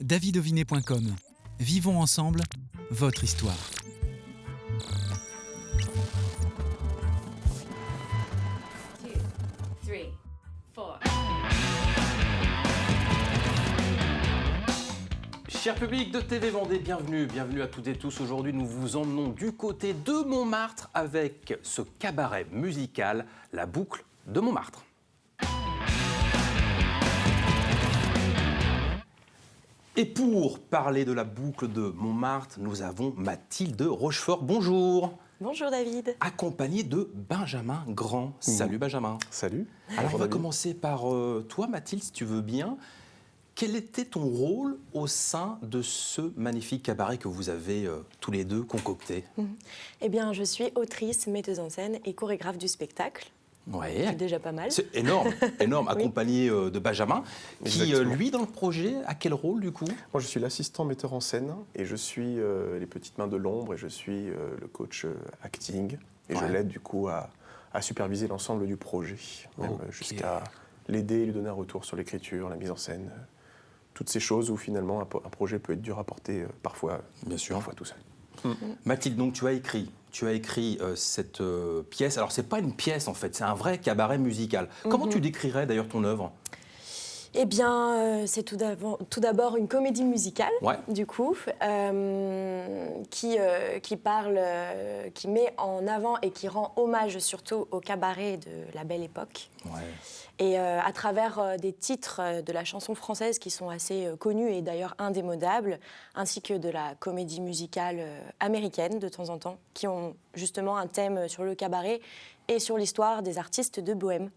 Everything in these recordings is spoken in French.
davidovinet.com. Vivons ensemble votre histoire. Cher public de TV Vendée, bienvenue à toutes et tous. Aujourd'hui, nous vous emmenons du côté de Montmartre avec ce cabaret musical, La Boucle de Montmartre. Et pour parler de La Boucle de Montmartre, nous avons Mathilde Rochefort. Bonjour. Bonjour David. Accompagnée de Benjamin Grand. Salut Benjamin. Salut. Alors on va commencer par toi Mathilde, si tu veux bien. Quel était ton rôle au sein de ce magnifique cabaret que vous avez tous les deux concocté? Eh bien, je suis autrice, metteuse en scène et chorégraphe du spectacle. Ouais. C'est déjà pas mal. C'est énorme, énorme, Oui. accompagné de Benjamin, qui, Exactement. lui, dans le projet, a quel rôle du coup? Moi, je suis l'assistant metteur en scène et je suis les petites mains de l'ombre et je suis le coach acting. Et je Ouais. l'aide du coup à superviser l'ensemble du projet, même Ok. jusqu'à l'aider et lui donner un retour sur l'écriture, la mise en scène. Toutes ces choses où finalement un projet peut être dur à porter parfois, Bien sûr. parfois tout seul. Mathilde, donc tu as écrit cette pièce. Alors, c'est pas une pièce en fait, c'est un vrai cabaret musical. Comment tu décrirais d'ailleurs ton œuvre? Eh bien, c'est tout d'abord une comédie musicale, Ouais. du coup, qui parle, qui met en avant et qui rend hommage surtout au cabaret de la Belle Époque. Ouais. Et à travers des titres de la chanson française qui sont assez connus et d'ailleurs indémodables, ainsi que de la comédie musicale américaine de temps en temps, qui ont justement un thème sur le cabaret et sur l'histoire des artistes de Bohème.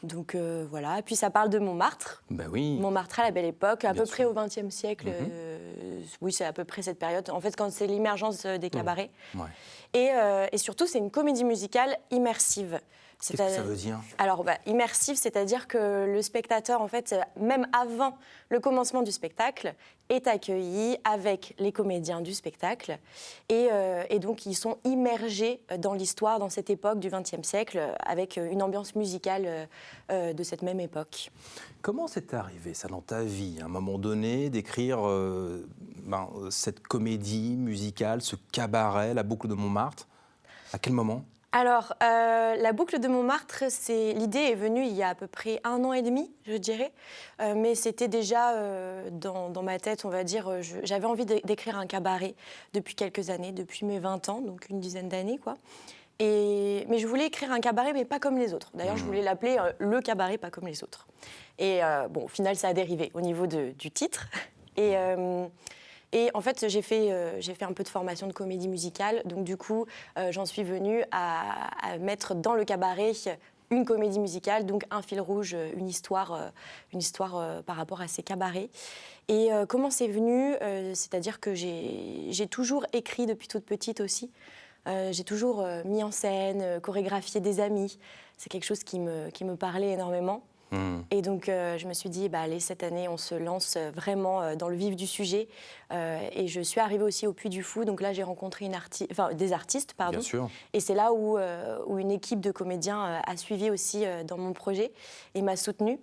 Donc voilà, et puis ça parle de Montmartre. Ben oui. Montmartre à la Belle Époque, à Bien peu sûr. près au XXe siècle. Oui, c'est à peu près cette période. En fait, quand c'est l'émergence des cabarets. Ouais. Et surtout, c'est une comédie musicale immersive. Qu'est-ce que ça veut dire? Alors, immersive, c'est-à-dire que le spectateur, en fait, même avant le commencement du spectacle, est accueilli avec les comédiens du spectacle. Et donc, ils sont immergés dans l'histoire, dans cette époque du XXe siècle, avec une ambiance musicale de cette même époque. Comment c'est arrivé ça dans ta vie, à un moment donné, d'écrire cette comédie musicale, ce cabaret, La Boucle de Montmartre? À quel moment? Alors, la boucle de Montmartre, l'idée est venue il y a à peu près 1 an et demi, je dirais. Mais c'était déjà dans ma tête, on va dire, j'avais envie d'écrire un cabaret depuis quelques années, depuis mes 20 ans, donc une dizaine d'années, quoi. Mais je voulais écrire un cabaret, mais pas comme les autres. D'ailleurs, je voulais l'appeler Le Cabaret, pas comme les autres. Et au final, ça a dérivé au niveau du titre. Et en fait, j'ai fait un peu de formation de comédie musicale. Donc, du coup, j'en suis venue à mettre dans le cabaret une comédie musicale, donc un fil rouge, une histoire par rapport à ces cabarets. Et comment c'est venu? C'est-à-dire que j'ai toujours écrit depuis toute petite aussi. J'ai toujours mis en scène, chorégraphié des amis. C'est quelque chose qui me parlait énormément. Et donc, je me suis dit, allez, cette année, on se lance vraiment dans le vif du sujet. Et je suis arrivée aussi au Puy du Fou. Donc là, j'ai rencontré des artistes, pardon. Bien sûr. Et c'est là où une équipe de comédiens a suivi aussi dans mon projet et m'a soutenue.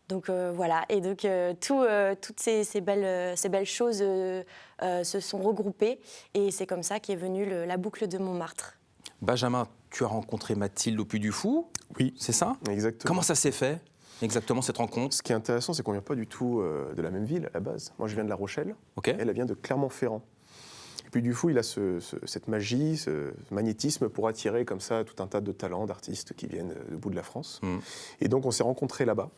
Donc voilà. Et donc, toutes ces belles choses se sont regroupées. Et c'est comme ça qu'est venue La Boucle de Montmartre. Benjamin, tu as rencontré Mathilde au Puy du Fou? Oui, C'est ça? exactement. Comment ça s'est fait, exactement, cette rencontre? Ce qui est intéressant, c'est qu'on ne vient pas du tout de la même ville à la base. Moi, je viens de La Rochelle. Ok. Elle vient de Clermont-Ferrand. Et puis du coup, il a cette magie, ce magnétisme pour attirer comme ça tout un tas de talents, d'artistes qui viennent de bout de la France. Et donc, on s'est rencontrés là-bas.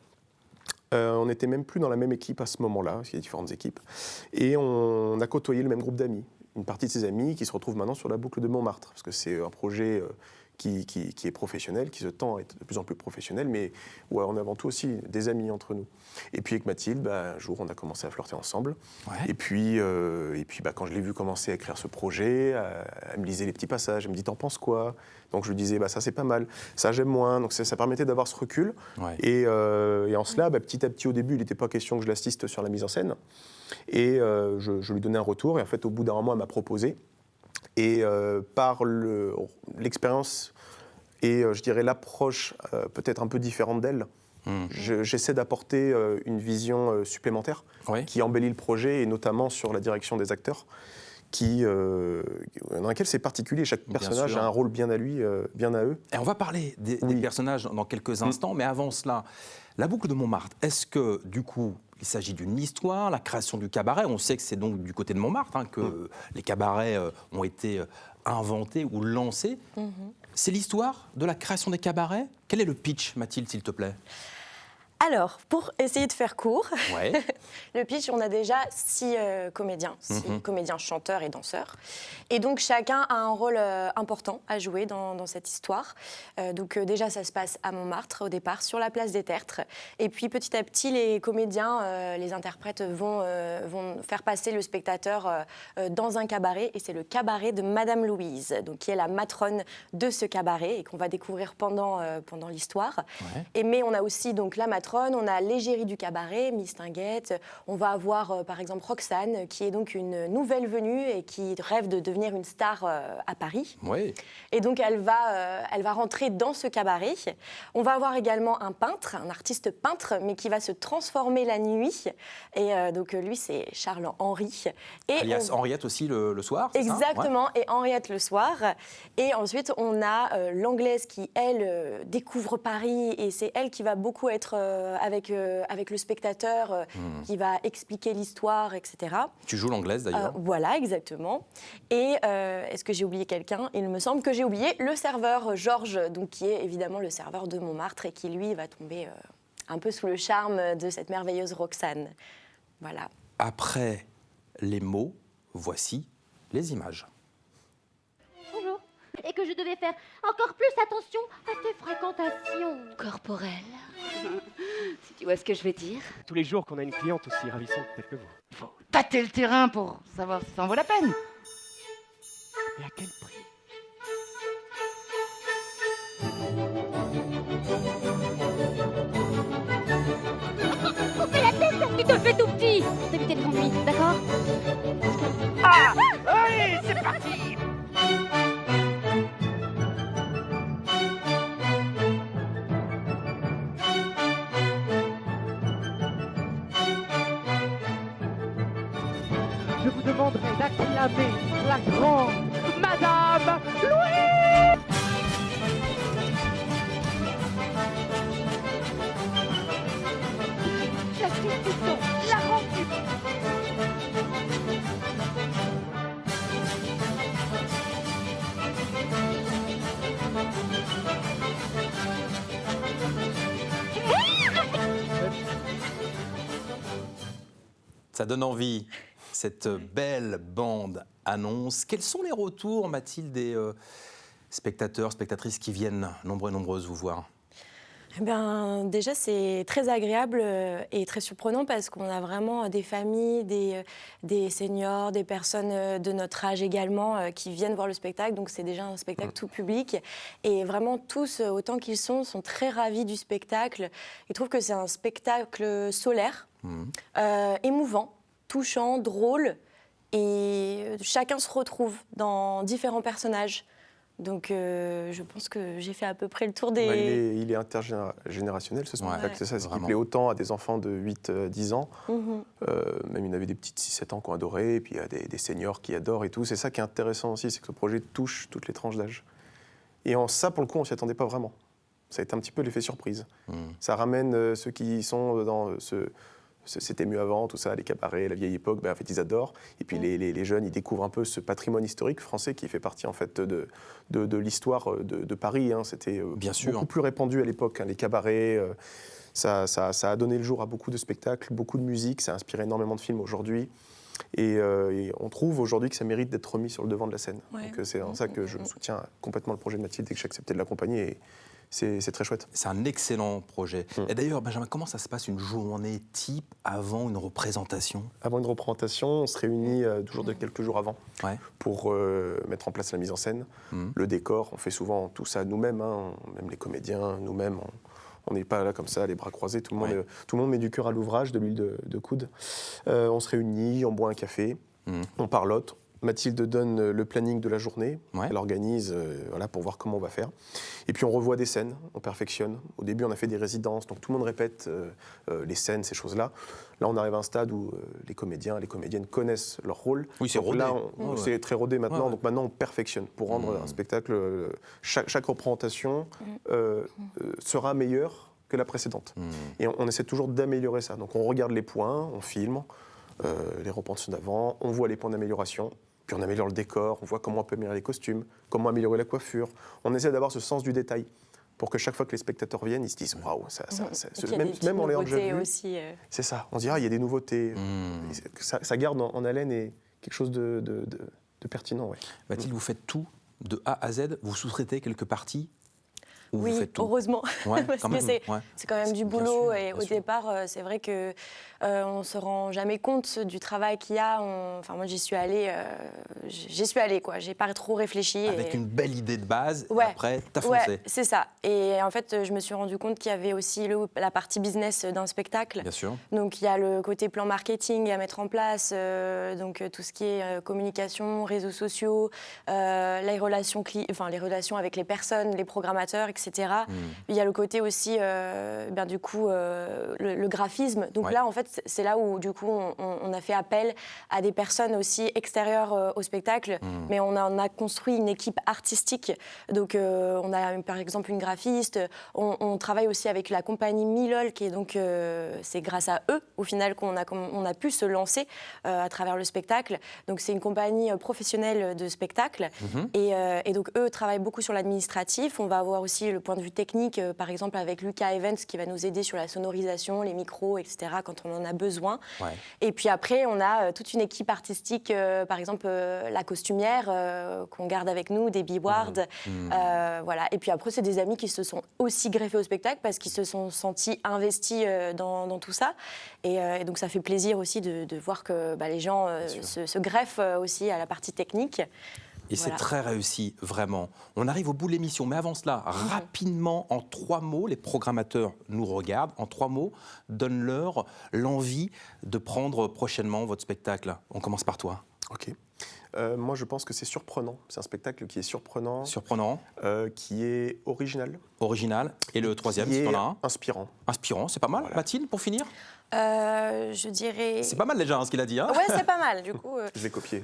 On n'était même plus dans la même équipe à ce moment-là, parce qu'il y a différentes équipes. Et on a côtoyé le même groupe d'amis. Une partie de ses amis qui se retrouvent maintenant sur La Boucle de Montmartre, parce que c'est un projet qui est professionnel, qui se tend à être de plus en plus professionnel, mais où on a avant tout aussi des amis entre nous. Et puis avec Mathilde, un jour, on a commencé à flirter ensemble. Ouais. Et puis quand je l'ai vu commencer à écrire ce projet, elle me lisait les petits passages, elle me dit « T'en penses quoi ?» Donc je lui disais « Ça, c'est pas mal. Ça, j'aime moins. » Donc ça permettait d'avoir ce recul. Ouais. Et en cela, petit à petit, au début, il n'était pas question que je l'assiste sur la mise en scène. Et je lui donnais un retour. Et en fait, au bout d'un mois, elle m'a proposé. Et par l'expérience et je dirais l'approche peut-être un peu différente d'elle, J'essaie d'apporter une vision supplémentaire qui embellit le projet, et notamment sur la direction des acteurs, dans laquelle c'est particulier. Chaque personnage a un rôle bien à lui, bien à eux. Et on va parler des personnages dans quelques instants, mais avant cela, la boucle de Montmartre, est-ce que, du coup, il s'agit d'une histoire, la création du cabaret? On sait que c'est donc du côté de Montmartre que les cabarets ont été inventés ou lancés. C'est l'histoire de la création des cabarets? Quel est le pitch, Mathilde, s'il te plaît? Alors, pour essayer de faire court, le pitch, on a déjà 6 comédiens, 6 comédiens chanteurs et danseurs. Et donc, chacun a un rôle important à jouer dans cette histoire. Donc, déjà, ça se passe à Montmartre, au départ, sur la place des Tertres. Et puis, petit à petit, les comédiens, les interprètes vont faire passer le spectateur dans un cabaret. Et c'est le cabaret de Madame Louise, donc, qui est la matronne de ce cabaret et qu'on va découvrir pendant l'histoire. Mais on a aussi donc, la matronne, on a l'égérie du cabaret, Mistinguett. On va avoir par exemple Roxane, qui est donc une nouvelle venue et qui rêve de devenir une star à Paris. Et donc elle va rentrer dans ce cabaret. On va avoir également un peintre, un artiste peintre, mais qui va se transformer la nuit. Et donc lui, c'est Charles-Henri. Alias Henriette aussi le soir, c'est exactement, et Henriette le soir. Et ensuite, on a l'Anglaise qui, elle, découvre Paris, et c'est elle qui va beaucoup être avec le spectateur, qui va expliquer l'histoire, etc. Tu joues l'Anglaise d'ailleurs. Voilà, exactement. Et est-ce que j'ai oublié quelqu'un? Il me semble que j'ai oublié le serveur Georges, donc, qui est évidemment le serveur de Montmartre et qui, lui, va tomber un peu sous le charme de cette merveilleuse Roxane. Voilà. Après les mots, voici les images. Bonjour. Et que je devais faire encore plus attention à tes fréquentations corporelles. Si tu vois ce que je veux dire. Tous les jours qu'on a une cliente aussi ravissante telle que vous. Il faut tâter le terrain pour savoir si ça en vaut la peine. Et à quel prix? On fait la tête, tu te le fais tout petit. Pour t'éviter de conduire, d'accord? Ah, allez, c'est parti. Je vous demanderai d'acclamer la grande Madame Louise! La suspicion, la rancune. Ça donne envie, cette belle bande annonce. Quels sont les retours, Mathilde, des spectateurs, spectatrices qui viennent nombreux et nombreuses vous voir? Eh bien, déjà, c'est très agréable et très surprenant parce qu'on a vraiment des familles, des seniors, des personnes de notre âge également qui viennent voir le spectacle. Donc, c'est déjà un spectacle tout public. Et vraiment, tous, autant qu'ils sont très ravis du spectacle. Ils trouvent que c'est un spectacle solaire, émouvant, touchant, drôle. Et chacun se retrouve dans différents personnages. Donc, je pense que j'ai fait à peu près le tour des... Il est intergénérationnel, ce spectacle. Ouais, c'est ça, ce qui vraiment. plaît autant à des enfants de 8-10 ans. Même il y en avait des petites 6-7 ans qui ont adoré, et puis il y a des seniors qui adorent et tout. C'est ça qui est intéressant aussi, c'est que ce projet touche toutes les tranches d'âge. Et ça, pour le coup, on ne s'y attendait pas vraiment. Ça a été un petit peu l'effet surprise. Ça ramène ceux qui sont dans c'était mieux avant, tout ça, les cabarets, la vieille époque, en fait, ils adorent. Et puis les jeunes, ils découvrent un peu ce patrimoine historique français qui fait partie en fait de l'histoire de Paris. C'était beaucoup plus répandu à l'époque, les cabarets. Ça a donné le jour à beaucoup de spectacles, beaucoup de musique. Ça a inspiré énormément de films aujourd'hui. Et on trouve aujourd'hui que ça mérite d'être remis sur le devant de la scène. Ouais. Donc c'est en ça que je soutiens complètement le projet de Mathilde et que j'ai accepté de l'accompagner. Et c'est très chouette. C'est un excellent projet. Et d'ailleurs, Benjamin, comment ça se passe une journée type avant une représentation? Avant une représentation, on se réunit toujours quelques jours avant pour mettre en place la mise en scène, le décor. On fait souvent tout ça nous-mêmes, même les comédiens, nous-mêmes. On n'est pas là comme ça, les bras croisés. Tout le monde met du cœur à l'ouvrage, de l'huile de coude. On se réunit, on boit un café, on parlote. Mathilde donne le planning de la journée, Ouais. elle organise voilà, pour voir comment on va faire. Et puis on revoit des scènes, on perfectionne. Au début, on a fait des résidences, donc tout le monde répète les scènes, ces choses-là. Là, on arrive à un stade où les comédiens, les comédiennes connaissent leur rôle. Oui, c'est Donc rodé. là, Ouais, c'est très rodé maintenant, Ouais. donc maintenant on perfectionne pour rendre un spectacle. Chaque représentation sera meilleure que la précédente. Et on essaie toujours d'améliorer ça. Donc on regarde les points, on filme les représentations d'avant, on voit les points d'amélioration. Puis on améliore le décor, on voit comment on peut améliorer les costumes, comment améliorer la coiffure. On essaie d'avoir ce sens du détail pour que chaque fois que les spectateurs viennent, ils se disent waouh, même en l'ayant déjà vu, aussi. c'est ça. On se dit il y a des nouveautés. Ça garde en haleine et quelque chose de pertinent. Ouais. Mathilde, vous faites tout de A à Z. Vous sous-traitez quelques parties ou vous Oui, faites tout heureusement, Ouais, parce quand que même, c'est ouais. quand même du Bien boulot sûr, et bien au sûr. départ, c'est vrai que on se rend jamais compte du travail qu'il y a. Enfin, moi, j'y suis allée, quoi. J'ai pas trop réfléchi. Avec une belle idée de base, Ouais. et après, t'as Ouais, foncé. c'est ça. Et en fait, je me suis rendu compte qu'il y avait aussi la partie business d'un spectacle. Bien sûr. Donc il y a le côté plan marketing à mettre en place, donc tout ce qui est communication, réseaux sociaux, les relations les relations avec les personnes, les programmateurs, etc. Il y a le côté aussi, du coup, le graphisme. Donc Ouais. là, en fait, c'est là où du coup on a fait appel à des personnes aussi extérieures au spectacle, mais on a construit une équipe artistique. Donc on a par exemple une graphiste. On travaille aussi avec la compagnie Milol, qui est donc c'est grâce à eux au final qu'on a pu se lancer à travers le spectacle. Donc c'est une compagnie professionnelle de spectacle et donc eux travaillent beaucoup sur l'administratif. On va avoir aussi le point de vue technique, par exemple avec Lucas Evans qui va nous aider sur la sonorisation, les micros, etc. quand on en a besoin. Ouais. Et puis après on a toute une équipe artistique, par exemple la costumière qu'on garde avec nous, Debbie Ward. Voilà. Et puis après c'est des amis qui se sont aussi greffés au spectacle parce qu'ils se sont sentis investis dans tout ça. Et donc ça fait plaisir aussi de voir que les gens se greffent aussi à la partie technique. Et c'est très réussi, vraiment. On arrive au bout de l'émission, mais avant cela, rapidement, en 3 mots, les programmateurs nous regardent, en 3 mots, donne-leur l'envie de prendre prochainement votre spectacle. On commence par toi. Ok. Moi, je pense que c'est surprenant. C'est un spectacle qui est surprenant, Surprenant, qui est original, original. Et le troisième, qui si est t'en as un. inspirant. Inspirant, c'est pas mal. Voilà. Mathilde, pour finir Je dirais... C'est pas mal déjà ce qu'il a dit. Hein Ouais, c'est pas mal. Du coup, Je l'ai copié.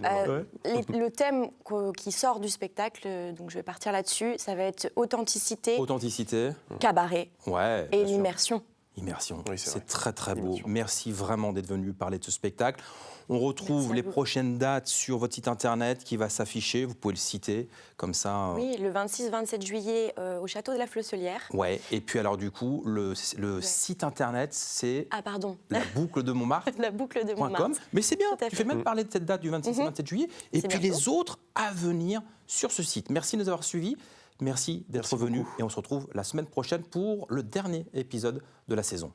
le thème qui sort du spectacle, donc je vais partir là-dessus, ça va être authenticité, Authenticité. cabaret Ouais. et bien sûr. l'immersion. Immersion. Oui, c'est c'est vrai. très très beau. Immersion. Merci vraiment d'être venu parler de ce spectacle. On retrouve Merci à les vous. prochaines dates sur votre site internet qui va s'afficher. Vous pouvez le citer comme ça. Oui, le 26-27 juillet au château de la Fleusselière. Ouais. Et puis alors du coup, le site internet, c'est Ah pardon, la boucle de Montmartre. la boucle de Montmartre. Mais c'est bien, Tout à tu fait. fais même parler de cette date du 26 et 27 juillet. Et C'est puis bientôt. les autres à venir sur ce site. Merci de nous avoir suivis. Merci d'être Merci venus. beaucoup. Et on se retrouve la semaine prochaine pour le dernier épisode de la saison.